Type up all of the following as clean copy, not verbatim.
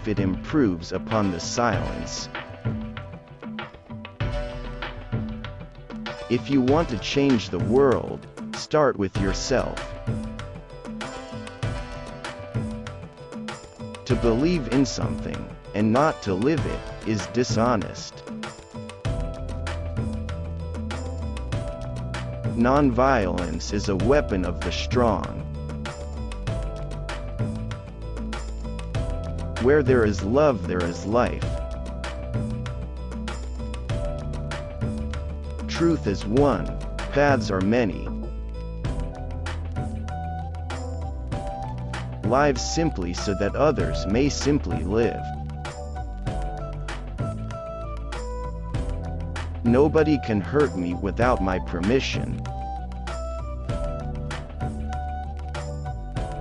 if it improves upon the silence. If you want to change the world, start with yourself. To believe in something, and not to live it, is dishonest. Nonviolence is a weapon of the strong. Where there is love, there is life. Truth is one, paths are many. Live simply so that others may simply live. Nobody can hurt me without my permission.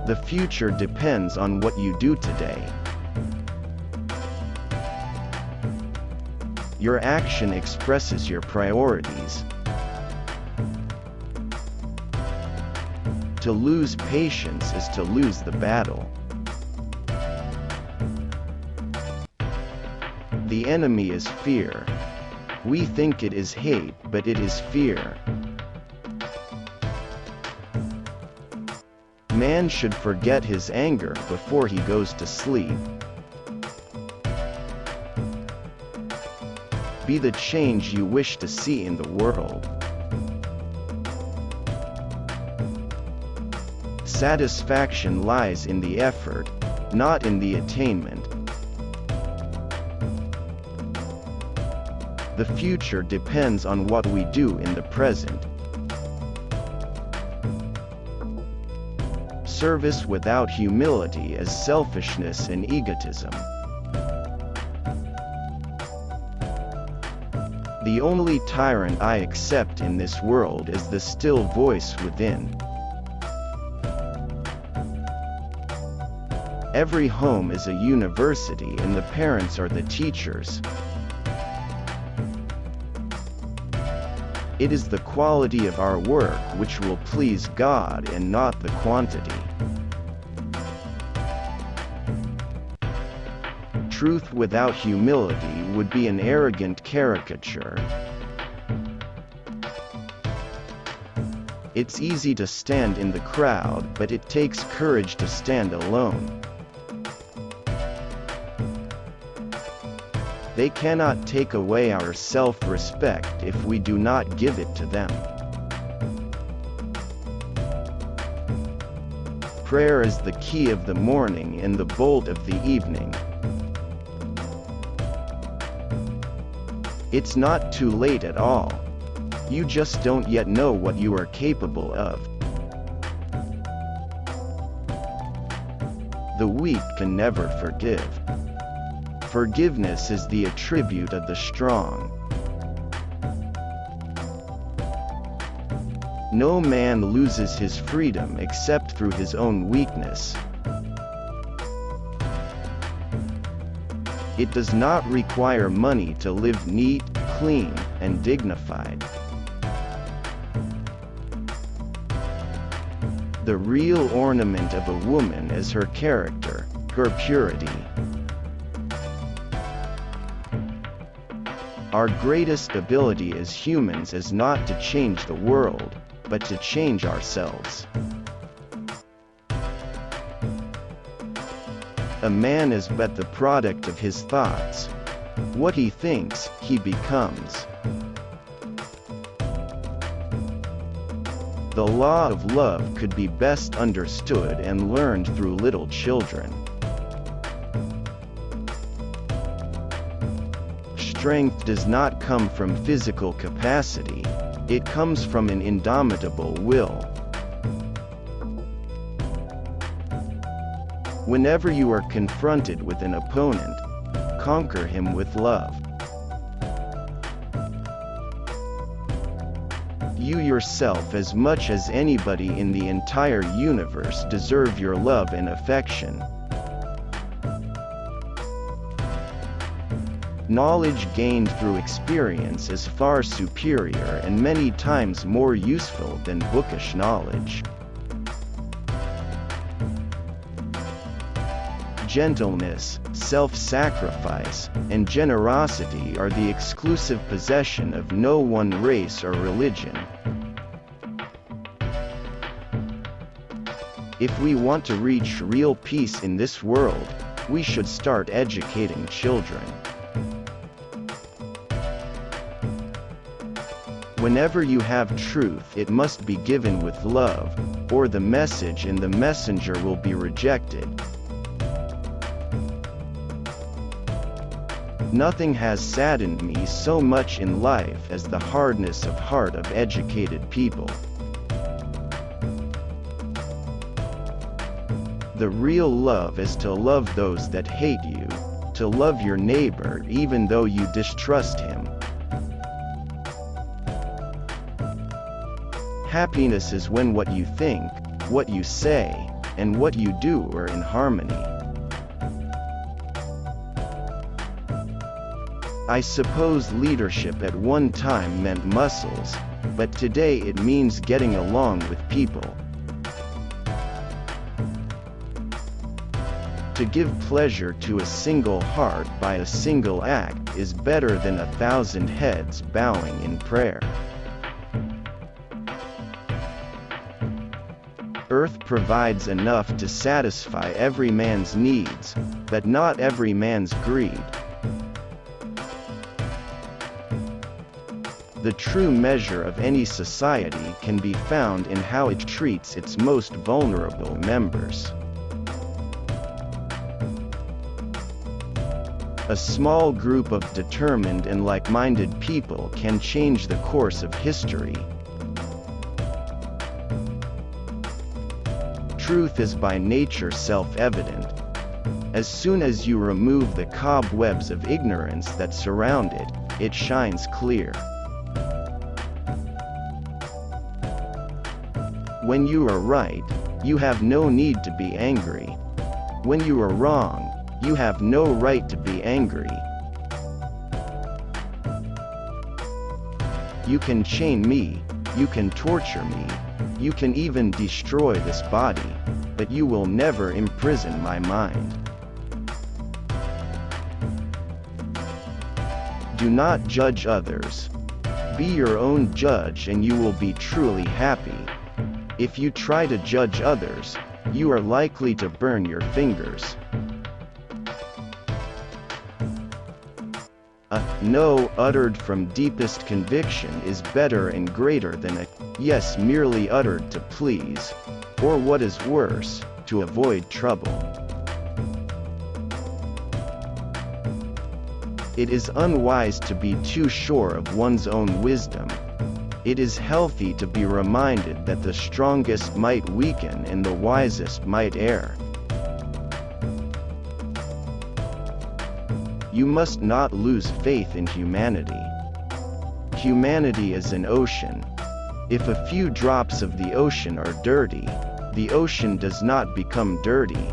The future depends on what you do today. Your action expresses your priorities. To lose patience is to lose the battle. The enemy is fear. We think it is hate, but it is fear. Man should forget his anger before he goes to sleep. Be the change you wish to see in the world. Satisfaction lies in the effort, not in the attainment. The future depends on what we do in the present. Service without humility is selfishness and egotism. The only tyrant I accept in this world is the still voice within. Every home is a university and the parents are the teachers. It is the quality of our work which will please God and not the quantity. Truth without humility would be an arrogant caricature. It's easy to stand in the crowd, but it takes courage to stand alone. They cannot take away our self-respect if we do not give it to them. Prayer is the key of the morning and the bolt of the evening. It's not too late at all. You just don't yet know what you are capable of. The weak can never forgive. Forgiveness is the attribute of the strong. No man loses his freedom except through his own weakness. It does not require money to live neat, clean, and dignified. The real ornament of a woman is her character, her purity. Our greatest ability as humans is not to change the world, but to change ourselves. A man is but the product of his thoughts. What he thinks, he becomes. The law of love could be best understood and learned through little children. Strength does not come from physical capacity, it comes from an indomitable will. Whenever you are confronted with an opponent, conquer him with love. You yourself, as much as anybody in the entire universe, deserve your love and affection. Knowledge gained through experience is far superior and many times more useful than bookish knowledge. Gentleness, self-sacrifice, and generosity are the exclusive possession of no one race or religion. If we want to reach real peace in this world, we should start educating children. Whenever you have truth, it must be given with love, or the message and the messenger will be rejected. Nothing has saddened me so much in life as the hardness of heart of educated people. The real love is to love those that hate you, to love your neighbor even though you distrust him. Happiness is when what you think, what you say, and what you do are in harmony. I suppose leadership at one time meant muscles, but today it means getting along with people. To give pleasure to a single heart by a single act is better than 1,000 heads bowing in prayer. Earth provides enough to satisfy every man's needs, but not every man's greed. The true measure of any society can be found in how it treats its most vulnerable members. A small group of determined and like-minded people can change the course of history. Truth is by nature self-evident. As soon as you remove the cobwebs of ignorance that surround it, it shines clear. When you are right, you have no need to be angry. When you are wrong, you have no right to be angry. You can chain me, you can torture me, you can even destroy this body, but you will never imprison my mind. Do not judge others. Be your own judge and you will be truly happy. If you try to judge others, you are likely to burn your fingers. A no uttered from deepest conviction is better and greater than a yes merely uttered to please, or what is worse, to avoid trouble. It is unwise to be too sure of one's own wisdom. It is healthy to be reminded that the strongest might weaken and the wisest might err. You must not lose faith in humanity. Humanity is an ocean. If a few drops of the ocean are dirty, the ocean does not become dirty.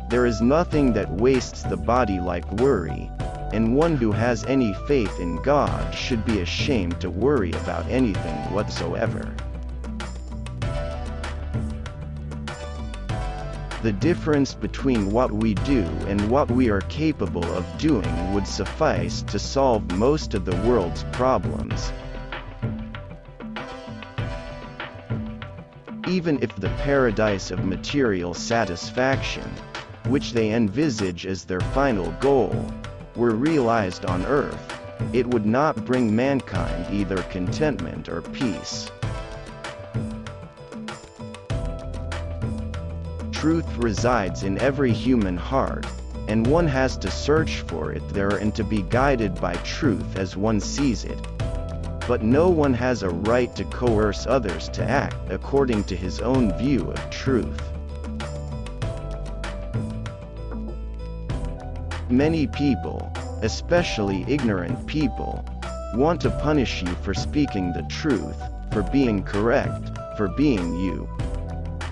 There is nothing that wastes the body like worry, and one who has any faith in God should be ashamed to worry about anything whatsoever. The difference between what we do and what we are capable of doing would suffice to solve most of the world's problems. Even if the paradise of material satisfaction, which they envisage as their final goal, were realized on earth, it would not bring mankind either contentment or peace. Truth resides in every human heart, and one has to search for it there and to be guided by truth as one sees it. But no one has a right to coerce others to act according to his own view of truth. Many people, especially ignorant people, want to punish you for speaking the truth, for being correct, for being you.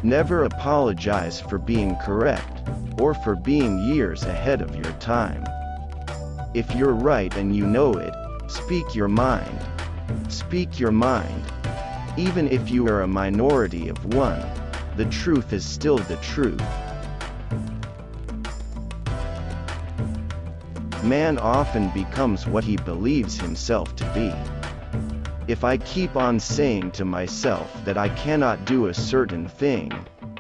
Never apologize for being correct, or for being years ahead of your time. If you're right and you know it, speak your mind. Speak your mind. Even if you are a minority of one, the truth is still the truth. Man often becomes what he believes himself to be. If I keep on saying to myself that I cannot do a certain thing,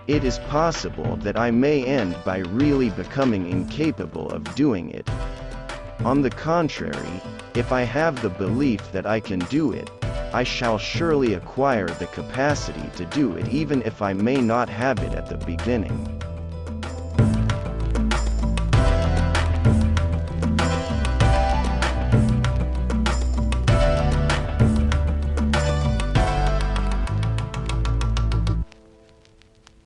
it is possible that I may end by really becoming incapable of doing it. On the contrary, if I have the belief that I can do it, I shall surely acquire the capacity to do it even if I may not have it at the beginning.